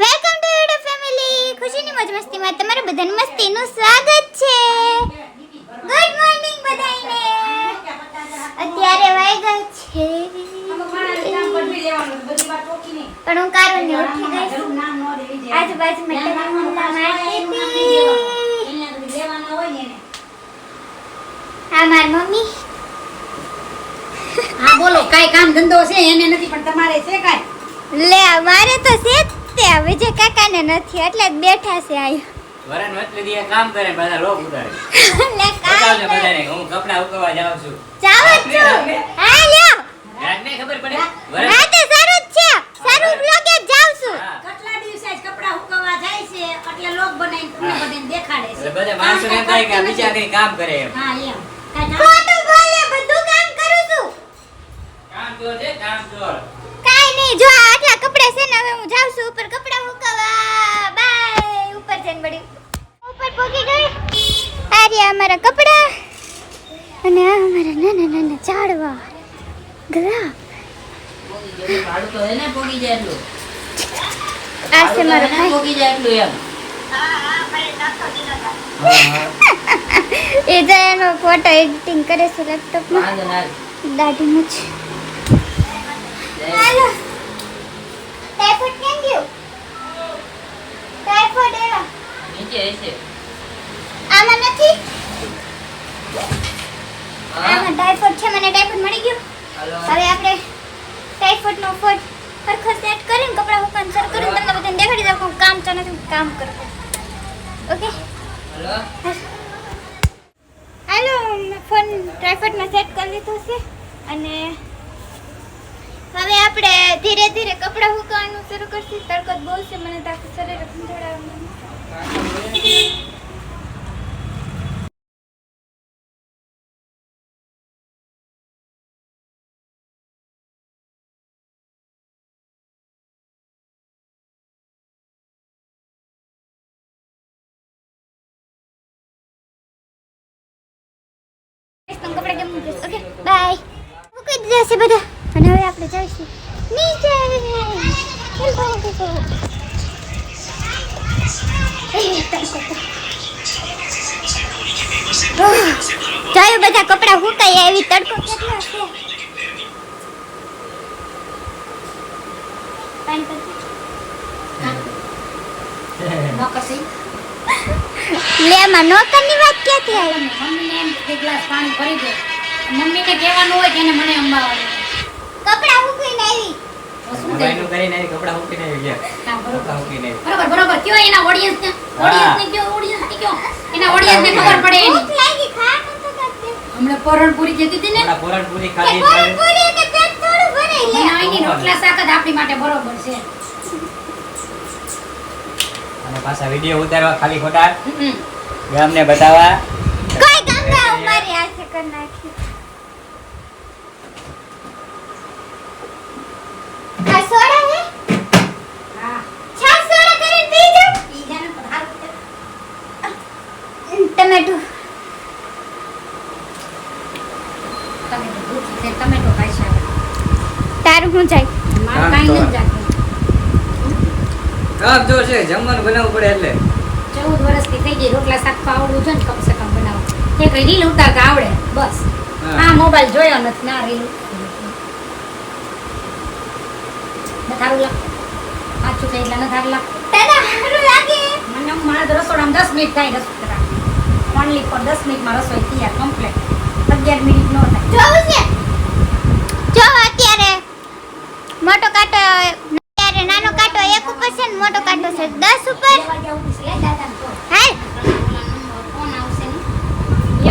Welcome to YouTube family. ખુશીની મોજ મસ્તીમાં તમારું બધાનું મસ્તીનું સ્વાગત છે. ગુડ મોર્નિંગ બધાને. અત્યારે વાગ્યા છે પણ હું કારુને ઉઠી ગઈ છું. આજુબાજુમાં ટકલા મારતી હતી. આ મારી મમ્મી. હા બોલો, કાઈ કામ ધંધો છે એને નથી પણ તમારે છે કાઈ? લે મારે તો છે જ તે વિજય કાકાને નથી એટલે જ બેઠા છે આય. વરણ વચલે દીએ કામ કરે બધા લોક ઉડાડે. લે બતાવજો બધાને હું કપડા ઉકવા જાઉં છું. જાવ છું. હા લ્યો. યાદને ખબર પડે? હા તો સારું જ છે. સારું બ્લોગે જાવ છું. કેટલા દિવસે જ કપડા હુકવવા જાય છે એટલે લોક બનાવીને તમને બધાને દેખાડે છે. એટલે બધા માણસો એમ થાય કે આ બીજા કઈ કામ કરે એમ. હા એમ. કાઈ ના. ખોટું બોલે બધું કામ કરું છું. કામ ચોર છે કામ ચોર. કાઈ નહીં જો આટલા કપડા છે ને હવે હું જાઉં છું ઉપર કપડા મુકવા. બાય. ઉપર જઈને બડી ઉપર પહોંચી ગઈ. આ રહ્યા અમારા કપડા અને આ અમારા નાના નાના ઝાડવા ગુલાબ. ભાડું તો એને પોગી જાય એટલું. આ છે મારો ભાઈ. પોગી જાય એટલું એમ. એ જો એનો ફોટો એડિટિંગ કરે છે લેપટોપમાં. વાંધો ના. દાઢી મુછ. હાલો. ટાઈફોઈડ કેમ ગયું? ટાઈફોઈડ એવા. નીચે હશે. આમાં નથી. હા. આમાં ટાઈફોઈડ છે મને ટાઈફોઈડ મળી ગયું. હાલો. હવે આપણે ટાઈફોઈડ નો ફોટ સરખો સેટ કરીને કપડા હુકાન સર કરીને તમને બધાને દેખાડી દઉં હું કામ ચાલે છે કામ કરું. ઓકે. હાલો. હાલો ફોન ટાઈફોઈડમાં સેટ કરી લીધું છે અને હવે આપણે ધીરે ધીરે કપડાં હુકાવાનું શરૂ કરશું. તડકો બહુ છે મને તો આખું શરીર ખંજોળાવાનું. કપડા કેમ મૂકીશ. Okay bye. મૂકી દીધા છે બધા અને હવે આપણે જઈશું નીચે. જોયું બધા કપડા હુકાય એવી તડકો કેટલો છે. પાણી નોકસી. લે માં નોકરની વાત ક્યાંથી આવી? મમ્મીને એમ કે ગ્લાસ પાણી ભરી દે. મમ્મીને કહેવાનું હોય કે એને મને અંબાવાનું. કપડા હુકીને આવી. તો શું મોબાઈલ થાય? નું કરીને આવી કપડા મૂકીને આવી ગયા. હા, બરોબર. કપડા મૂકીને આવી. બરોબર કયો એના ઓડિયન્સને એના ઓડિયન્સને ખબર પડે એની. ભૂખ લાગી ખાવાનું તો કરજે. હમણાં પરણપુરી કહેતી હતી ને હમણાં પોરણપુરી કે ખાધી કોણ પૂરી કે પેટ થોડું ભરાઈ લે. બનાવીને રોટલા શાક જ આપણી માટે બરોબર છે. અને પાછા વિડિયો ઉતારવા ખાલી ખોટા હમ. ગામને બતાવવા. કોઈ ગંગા અમારી હાથે કર નાખી. આ સોડા હે? હા. છાશ સોડા કરીને પી જાવ. ઈ જાને તો સારું છે. ટમેટો. ટમેટો ભૂખી છે, ટમેટો ખાઈ છે હવે. તારું શું જાય? મારું કાંઈ નથી જાતું. કામ જો છે જમવાનું બનાવવું પડે એટલે 14 વર્ષથી થઈ ગઈ રોટલા શાક તો આવડવું જોઈએ ને કમસે કમ બનાવવા. એક રીલ ઉતારતા આવડે બસ. હા. આ મોબાઈલ જોયો નથી ના રીલ. નથારું લાગ. પાછું થઈ એટલે નથારું લાગ. તને હારું લાગે? મને મારા તો રસોડામાં 10 મિનિટ થાય રસોઈ કરવા. ઓનલી ફોર 10 મિનિટમાં રસોઈ તૈયાર કમ્પ્લીટ. 11 મિનિટ નો થાય. જોવું છે? જો અત્યારે મોટો કાંટો અત્યારે નાનો કાંટો 1 ઉપર છે ને મોટો કાંટો છે 10 ઉપર. વાગ્યા ઉઠી છે દાદાને તો. હાલ. ફોન આવશે ને.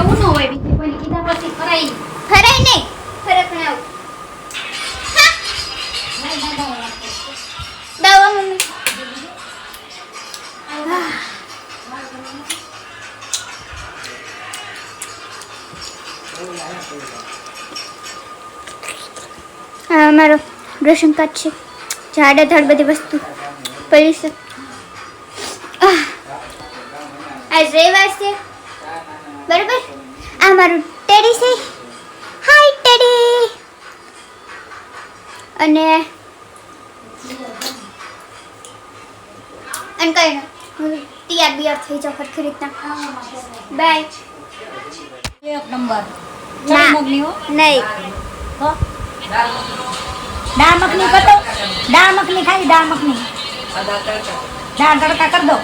એવું ન હોય બીજું કોઈને કીધા પછી કરાય. ફરાય નહીં. ફરક ના આવું. નહીં દાદા વાળા. દવા મમ્મી. આ અમારો રેશન કાર્ડ છે. જાડા ધડ બધી વસ્તુ પડી છે. આજ રવિવાર છે બરોબર. આ મારું ટેડી છે. હાય ટેડી. અને અને કઈ ના તૈયાર બિયાર થઈ જાવ સરખી રીતના બાય એક નંબર ના. ચણી મગની હો નહીં તો દાળ મખની કરતો દાળ મખની ખાવી દાળ મખની દાળ તડકા કર દો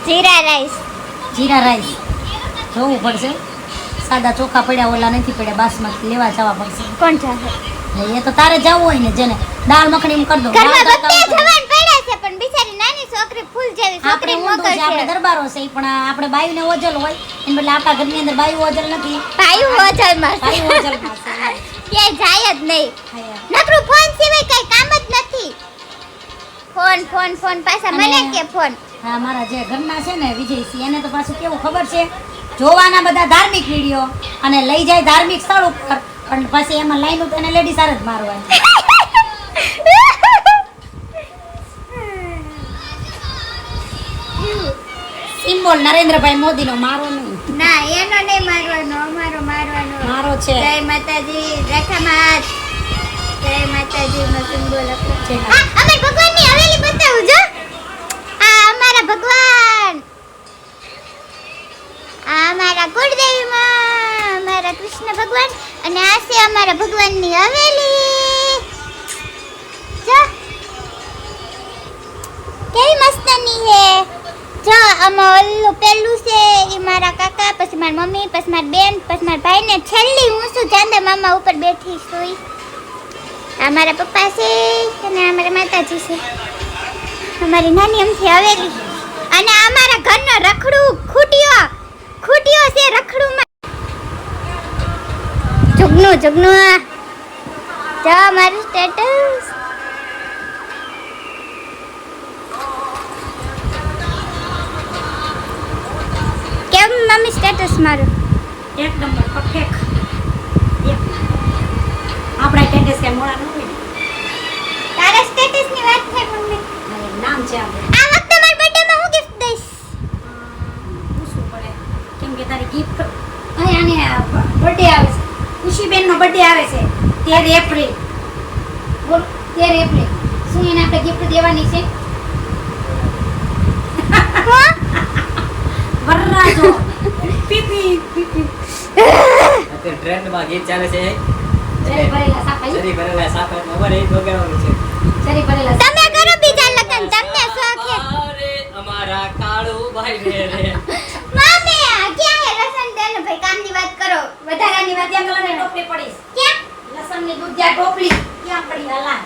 જીરા રાઈસ જીરા રાઈસ જોવું પડશે સાદા ચોખા પડ્યા ઓલા નથી પડ્યા બાસમતી લેવા જવા પડશે કોણ ચાહે એ તો તારે જવું હોય ને જેને દાળ મખણી કર દો ઘરમાં દાળ તડકા બધે ઉપર. જવાન પડ્યા છે પણ બિચારી નાની છોકરી ફૂલ જેવી આપણે છોકરી ઊંધું છે આપણે મોકલશે દરબારો છે ઈ પણ આપણે બાયુને ઓજલ હોય એને બદલે આપણા ઘરની અંદર બાયુ ઓજલ નથી ભાઈ હોટલમાં બાયુ ઓજલમાં છે ક્યાંય જાય જ નહીં હા. નકરું ફોન સિવાય કઈ કામ જ નથી ફોન ફોન ફોન પાછા અને- મને કે ફોન હા મારા જે ઘરના છે ને વિજયસિંહ એને તો પાછું કેવું ખબર છે જોવાના બધા ધાર્મિક વિડીયો અને લઈ જાય ધાર્મિક સ્થળ ઉપર પણ પછી એમાં લાઈન ઉપર એને લેડીઝ આર જ મારવાની સિમ્બોલ નરેન્દ્રભાઈ મોદીનો મારો નહીં ના એનો નહીં મારવાનો અમારો મારવાનો મારો છે જય માતાજી રેખામાં જય માતાજી નો સિમ્બોલ છે. અમાર ભગવાનની હવેલી બતાવું જો આ અમારા ભગવાન આ અમારા કુળદેવી માં અમારા કૃષ્ણ ભગવાન અને આ છે અમારા ભગવાનની હવેલી જો કેવી મસ્તની હે જો આમાં ઓલું પેલું છે એ મારા કાકા પછી મારી મમ્મી પછી મારી બેન પછી મારા ભાઈ ને છેલ્લી હું છું ચાંદા મામા ઉપર બેઠી છું આ મારા પપ્પા છે અને આ મારા માતાજી છે અમારી નાની અમથી હવેલી અને આ મારા ઘરનો રખડું ખૂટીઓ છે રખડુંમાં જુગનું જો મારું સ્ટેટસ કેમ મમ્મી સ્ટેટસ મારું એક નંબર પરફેક્ટ આપણા ટેટેસ કે મોડા ન હોય ને તારા સ્ટેટસ ની વાત થાય મમ્મી હા, એનું નામ છે આપણે આ વખતે મારા બર્થડે માં હું ગિફ્ટ દઈશ પૂછવું પડે કેમ કે તારી ગિફ્ટ અને બર્થડે આવે છે ખુશીબેન નો બર્થડે આવે છે 13 એપ્રિલ બોલ 13 એપ્રિલ શું એને આપણે ગિફ્ટ દેવાની છે વરરાજો પીપી અત્યારે ટ્રેન્ડમાં ગીત ચાલે છે જરી ભરેલા સાપા ઈ? શરી ભરેલા સાપા અમારે એ જ વગાડવાનું છે જરી ભરેલા તમે કરો બીજા લગન તમને શોખ છે અરે અમારા કાળુભાઈ રે રે મમ્મી આ ક્યાં હે લસણ તેલ ભાઈ કામની વાત કરો વધારાની વાત ત્યાં કલરની ટોપલી પડી ક્યાં લસણની દૂધિયા ટોપલી ક્યાં પડી હલા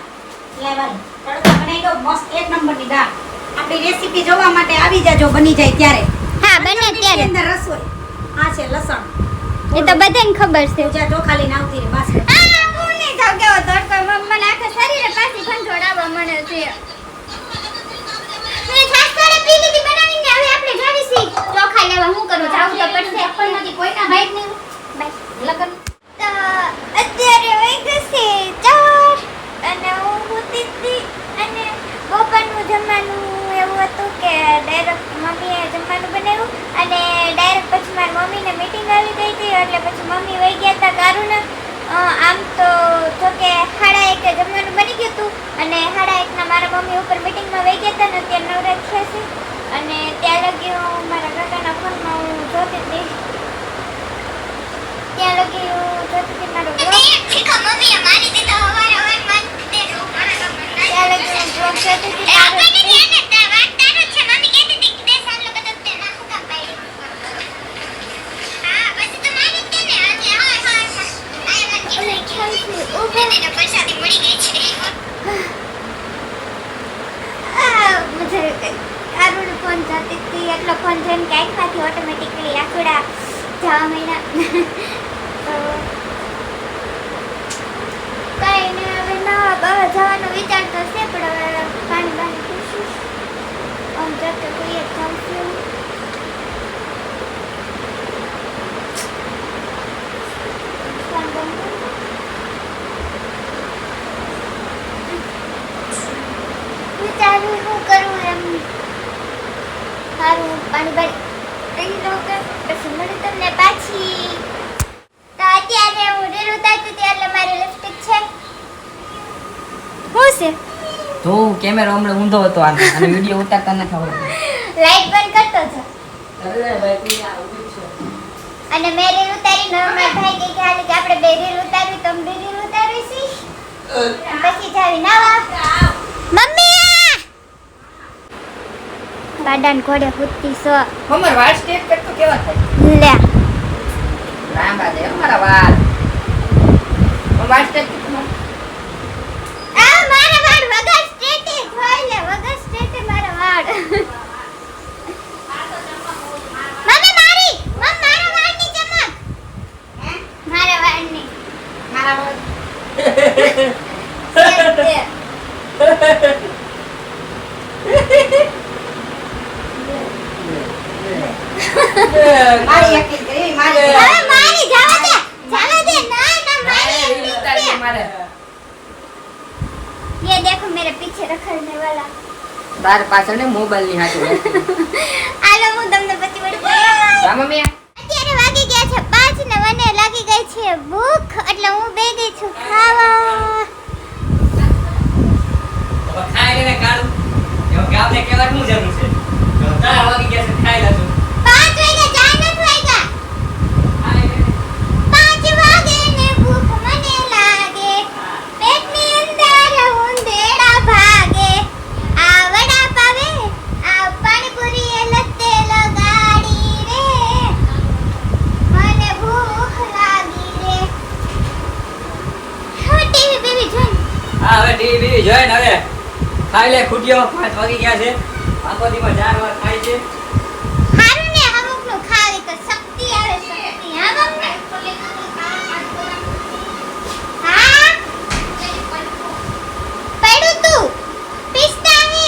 લેવાલ તડકા બનાવી દો મસ્ત એક નંબરની દાળ આપણી રેસીપી જોવા માટે આવી જાજો બની જાય ત્યારે હા બને ત્યારે અંદર રસોઈ આ છે લસણ એ તો બધાને ખબર છે પૂજા ચોખા લઈને આવતી રે બાસ આ હું નહીં જાવ કેવો તડકો મને આખા શરીરે પાછી ખંજોડાવા મને છે મેં છાશ થોડી પી લીધી બનાવીને હવે આપણે જાવી છી ચોખા લેવા હું કરું જાવું તો પડશે આપણમાંથી કોઈના ભાઈ નહીં બાય લગન તો અત્યારે વાગ્યા છે 4 અને હું સૂતી હતી અને બપોરનું જમવાનું એવું હતું કે ડાયરેક્ટ મમ્મીએ જમવાનું બનાવ્યું અને ડાયરેક્ટ પછી મારી મમ્મીને મીટિંગ આવી ગઈ હતી એટલે પછી મમ્મી વહી ગયા હતા કારુને આમ તો જો કે 1:30 જમવાનું બની ગયું હતું અને 1:30 મારા મમ્મી ઉપર મીટિંગમાં વહી ગયા હતા ને અત્યારે નવરાત થયા છે અને ત્યાં લગી હું મારા કાકાના ફોનમાં હું જોતી હતી ત્યાં લગી હું જોતી હતી મારો બ્લોગ ત્યાં લગી હું બ્લોગ જોતી હતી ફોન જોતી હતી એટલો ફોન જોઈને કે આંખમાંથી ઓટોમેટિકલી આંખડા જવા માંડ્યા કઈ ને હવે ના બહાર જવાનો વિચાર તો છે પણ હવે પાણી પીશું આમ જતો કોઈ ચાલશું વિચારું શું કરું એમ સારું પાણી પી લો કે પછી મળું તમને પાછી તો અત્યારે હું રીલ ઉતારતી હતી એટલે મારી લિપસ્ટિક છે જો કેમેરો હમણાં ઊંધો હતો આનો અને વિડિયો ઉતારતા ન ખબર લાઈટ બંધ કરતો છો અરે ભાઈ તું આ ઊભી છો અને મેં રીલ ઉતારી ને મારા ભાઈ કે હાલ કે આપણે બે રીલ ઉતારવી તો બે રીલ ઉતારવી છે પછી જાવી નાવા મમ્મી બાડાન ઘોડે હુતી સો હમર વાળ સ્ટેપ કરતો કેવા થાય લે લાંબા દે મારા વાળ વાળ સ્ટેપ કરતો આ મારા વાળ વગર સ્ટ્રેટ હોય લે વગર સ્ટ્રેટ મારા વાળ મમ્મી મારી મારા વાળની ચમક મારા વાળની મારા વાળ મારી એક કરી મારી હવે મારી જવા દે ના ના મારી ઉતારી મારે ये देखो मेरे पीछे रखने वाला તાર પાછળ ને મોબાઈલ ની હાથું આલો હું તમને પછી વળી બોલાવું. રા મમ્મી અત્યારે વાગી ગયા છે 5 ને મને લાગી ગઈ છે ભૂખ એટલે હું બે ગઈ છું ખાવા હવે ખાઈ લેને કાળું એવું ગામને કહેવાનું હું જરૂર છે તો તારા વાગી ગયા છે ખાઈ લેજો 5 વાગ્યા 4 નથી વાગ્યા 5 વાગે ને ભૂખ મને લાગે પેટની અંદર ઉંદેડા ભાગે આ વડા પાવે આ પાણીપુરી એ લતે લગાડી રે મને ભૂખ લાગી રે હવે ટીવી બેબી જોઈ હા હવે ટીવી જોઈને હવે ખાઈ લે ખૂટ્યો 5 વાગી ગયા છે આખો દીમાં 4 વાર ખાય છે હારું ને અમુકનું ખાવી તો શક્તિ આવે શક્તિ હા મમ્મી હા પડ્યું તું પિસ્તા હે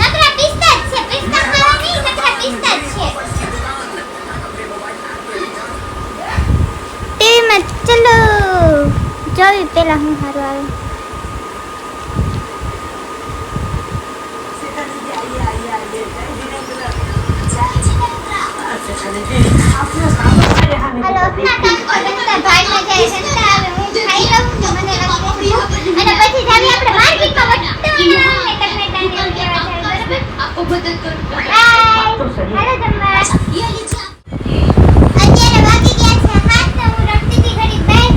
નકરા પિસ્તા જ છે પિસ્તા ખાવા નહીં નકરા પિસ્તા જ છે ટીવીમાં ચલો જોઈ પેલા હું હારું આવે હાલો ના કાકો જનતા ભાઈમાં જાય જનતા આવે હું ખાઈ લઉં તો મને લાગે ભૂખ અને પછી જાવી આપણે માર્કેટમાં વટવાના મેકઅપ મેટાને એવું કહેવા જાય બરાબર આપો બદલ કર હાલો જમવા અત્યારે વાગી ગયા છે 7 ને હું રડતી હતી ઘડી બેઠ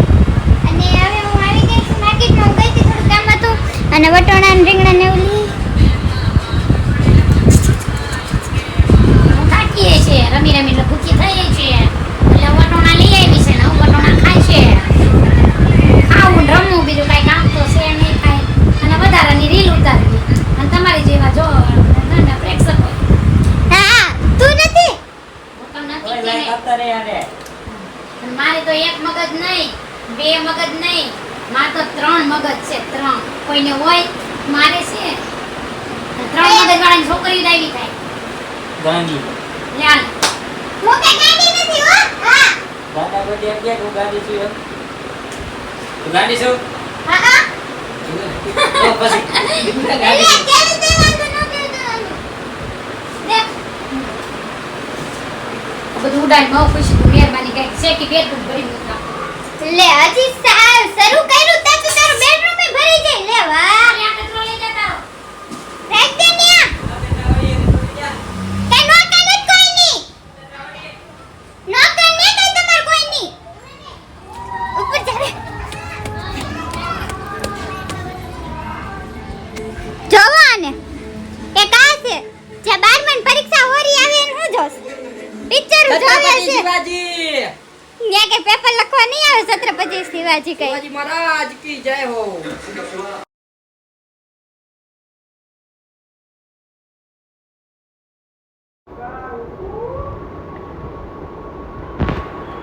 અને હવે હું આવી ગઈ છું માર્કેટમાં હું ગઈ હતી થોડું કામ હતું અને વટોણા ને રીંગણા ને એવું લઈ થાકીએ છે રમી રમી એટલે ભૂખી થઈ છે એટલે વટોણા લઈ આવી છે ને હું વટોણા ખાય છે ખાવું ને રમવું બીજું કાંઈ કામ તો છે નહીં કાંઈ અને વધારાની રીલ ઉતારવી અને તમારી જેવા જો નાના પ્રેક્ષકો હા તું નથી હું તો નથી ઓય જ લાઈક નહીં. આપતા રે યાર અને મારે તો એક મગજ નહીં બે મગજ નહીં મારે તો 3 મગજ છે 3 કોઈને હોય મારે છે 3 મગજ વાળાની છોકરીઓ જ આવી થાય ગાંધી લે હાલ. હું કઈ ગાડી નથી હો હા દાદા બધી એમ કે હું ગાંધી છું એમ. તું ગાંધી છું હા હા તો પછી એટલે ગાંધી છું. કેવી દેવાનું ન દેવાનું દેખ બધું ઉડાડ બહુ ખુશી તું મહેરબાની કઈ છે કે બેડરૂમ ભરી મૂકા લે હજી શરૂ કર્યું તા તું તારું બેડરૂમ મે ભરી જાય લે વાહ આ કચરો લઈ જતા રહો. રાખ દે નિયા કે નોકર નથી કોઈ ની નોકર ને કઈ તમાર કોઈ ની ઉપર જાવે જોવો આને એ કા છે જે 12 ની પરીક્ષા હોરી આવે ને હું જોસ પિક્ચર જોવે છત્રપતિ છે શિવાજી ન્યા કે પેપર લખવા નહીં આવે છત્રપતિ શિવાજી કઈ શિવાજી મહારાજ કી જય હો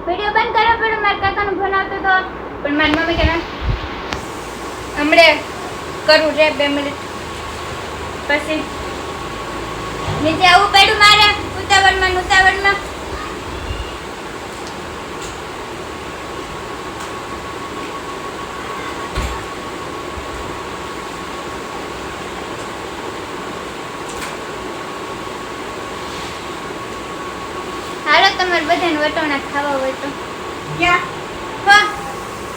વિડિયો બંધ કરો પણ મારા કાકાનો ફોન આવતો તો પણ મારી મમ્મી કે ના હમણે કરું રે 2 મિનિટ પછી નીચે આવું પડ્યું મારે ઉતાવળમાં હાલો તમારે બધાને વટોણા ખાવા હોય તો ક્યાં હા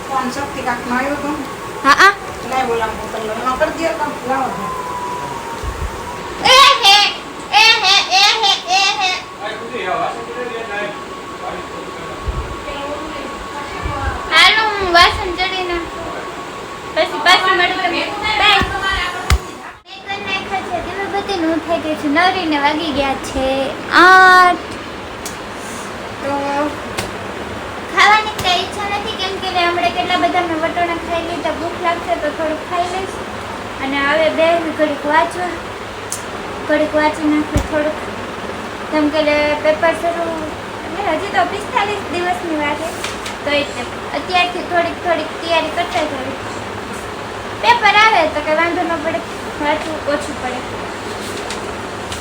કોણ શક્તિ કાક માં આવ્યો તો હા કાંઈ બોલાવું તમને એમાં કરી દો કામ લાવો એ હે એ હે એ હે એ હે હાલો હું વાસણ ચડી ના પછી પાછી મળું તમને બાય હું થઈ ગઈ છું નવરીને વાગી ગયા છે 8 તો ખાવાની કઈ ઈચ્છા નથી કેમ કે હમણાં કેટલા બધા મેં વટોણા ખાઈ લીધા ભૂખ લાગશે તો થોડુંક ખાઈ લઈશ અને હવે બે ઘડીક વાંચી નાખું થોડુંક કેમ કે પેપર શરૂ એટલે હજી તો 45 દિવસની વાત છે તો એટલે અત્યારથી થોડીક તૈયારી કરતા જવી પેપર આવે તો કંઈ વાંધો ન પડે વાંચવું ઓછું પડે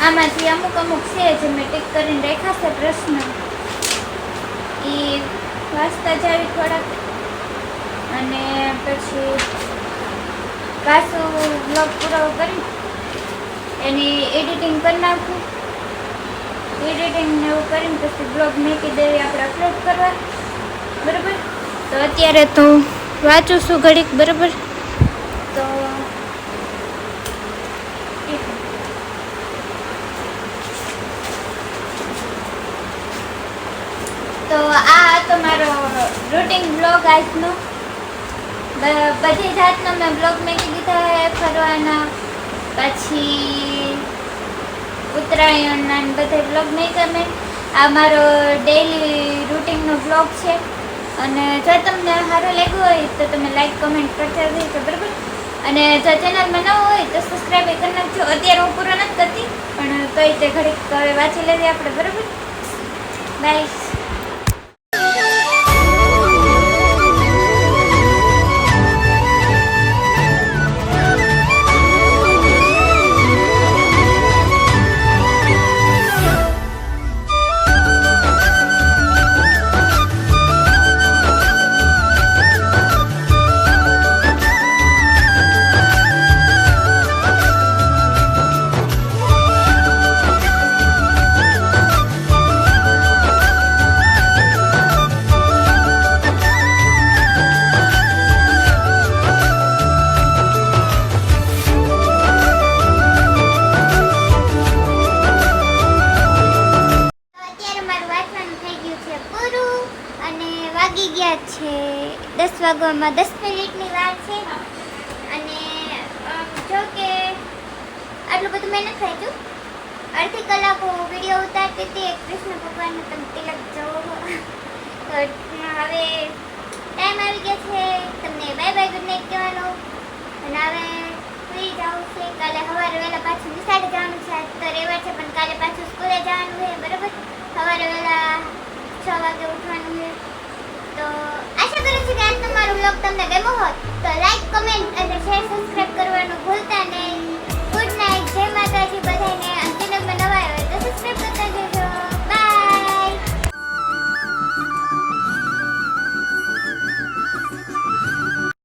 આમાંથી અમુક છે જે મેં ટીક કરીને રાખ્યા છે પ્રશ્ન એ વાંચતા જાવી થોડાક અને પછી પાછું બ્લોગ પૂરો કરી એની એડિટિંગ કરી નાખું એડિટિંગ ને એવું કરીને પછી બ્લોગ મૂકી દેવી આપણે અપલોડ કરવા બરાબર તો અત્યારે તો વાંચું છું ઘડીક બરાબર તો તો આ હતો મારો રૂટીન બ્લોગ આજનો બધી જાતનો મેં બ્લોગ મૂકી દીધા ફરવાના પછી ઉત્તરાયણના બધા બ્લોગ મૂક્યા મેં આ મારો ડેઈલી રૂટીનનો બ્લોગ છે અને જો તમને સારું લાગ્યું હોય તો તમે લાઈક કમેન્ટ કરતા રહેજો બરાબર અને જો ચેનલમાં ન હોય તો સબસ્ક્રાઈબ કરી નાખજો અત્યારે હું પૂરો નથી કરતી પણ તોય તે ઘડીક હવે વાંચી લેવી આપણે બરાબર બાય વાગી ગયા છે 10 વાગવામાં 10 મિનિટની વાર છે અને જો કે આટલું બધું મેં નથી ખાધું અડધી કલાક હું વિડીયો ઉતારતી હતી કૃષ્ણ ભગવાનનો તમે તિલક જોવો તો હવે ટાઈમ આવી ગયા છે તમને બાય બાય ગુડ નાઇટ કહેવાનો અને હવે સુઈ જાઉં છે કાલે સવારે વહેલા પાછું નિશાળે જવાનું છે આજ તો રવિવાર છે પણ કાલે પાછું સ્કૂલે જવાનું છે બરાબર સવારે વહેલા 6 વાગે ઉઠવાનું છે તો આશા કરું છું કે આજનો મારો બ્લોગ તમને ગમ્યો હોત તો લાઈક કમેન્ટ અને શેર સબસ્ક્રાઇબ કરવાનું ભૂલતા નહીં